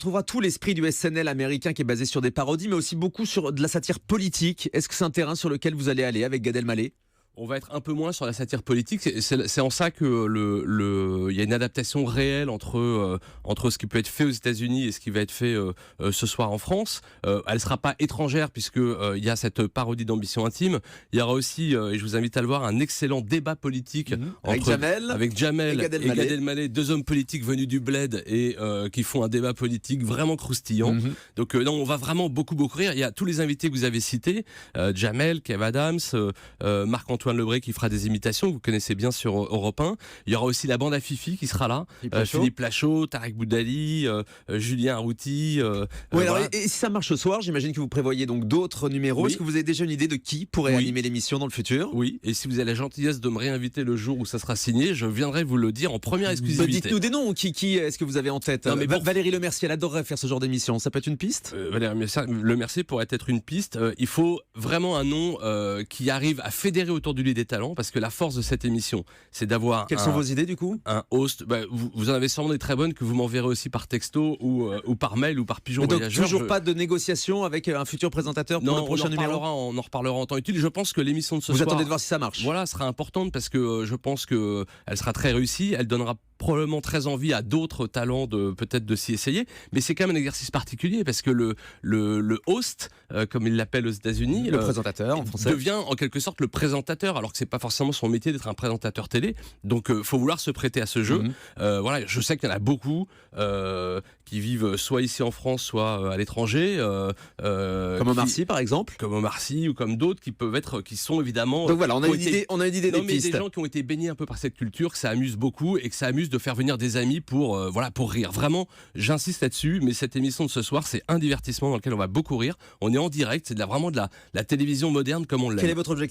trouvera tout l'esprit du SNL américain qui est basé sur des parodies, mais aussi beaucoup sur de la satire politique. Est-ce que c'est un terrain sur lequel vous allez aller avec Gad Elmaleh ? On va être un peu moins sur la satire politique. C'est en ça que il y a une adaptation réelle entre ce qui peut être fait aux États-Unis et ce qui va être fait ce soir en France. Elle sera pas étrangère puisque il y a cette parodie d'Ambition intime. Il y aura aussi, et je vous invite à le voir, un excellent débat politique avec Jamel et et Gad Elmaleh, deux hommes politiques venus du bled et qui font un débat politique vraiment croustillant. Donc non, on va vraiment beaucoup rire. Il y a tous les invités que vous avez cités, Jamel, Kev Adams, Marc-Antoine Lebré qui fera des imitations, que vous connaissez bien sur Europe 1. Il y aura aussi la bande à Fifi qui sera là. Philippe Lachaud, Tarek Boudali, Julien Arrouti. Alors, et si ça marche ce soir, j'imagine que vous prévoyez donc d'autres numéros. Oui. Est-ce que vous avez déjà une idée de qui pourrait animer l'émission dans le futur ? Oui, et si vous avez la gentillesse de me réinviter le jour où ça sera signé, je viendrai vous le dire en première exclusivité. Dites-nous des noms. Qui est-ce que vous avez en tête ? Valérie Lemercier, elle adorerait faire ce genre d'émission. Ça peut être une piste ? Valérie Lemercier pourrait être une piste. Il faut vraiment un nom qui arrive à fédérer autour de lui des talents, parce que la force de cette émission, c'est d'avoir... Quelles sont vos idées du coup ? Un host, vous en avez sûrement des très bonnes que vous m'enverrez aussi par texto ou par mail ou par pigeon voyageur. Toujours pas de négociation avec un futur présentateur pour le prochain numéro ? On en reparlera en temps utile. Je pense que l'émission de ce soir... Vous attendez de voir si ça marche ? Voilà, sera importante parce que je pense qu'elle sera très réussie. Elle donnera probablement très envie à d'autres talents peut-être de s'y essayer, mais c'est quand même un exercice particulier parce que le host, comme ils l'appellent aux États-Unis, le présentateur en français, devient en quelque sorte le présentateur, alors que c'est pas forcément son métier d'être un présentateur télé. Donc faut vouloir se prêter à ce jeu. Voilà, je sais qu'il y en a beaucoup qui vivent soit ici en France, soit à l'étranger, comme Omar Sy par exemple, comme Omar Sy ou comme d'autres qui sont évidemment. Donc voilà, on a une idée des pistes. Des gens qui ont été baignés un peu par cette culture, que ça amuse beaucoup et que ça amuse de faire venir des amis pour rire. Vraiment, j'insiste là-dessus, mais cette émission de ce soir, c'est un divertissement dans lequel on va beaucoup rire. On est en direct, c'est vraiment de la télévision moderne comme on l'aime. Quel est votre objectif ?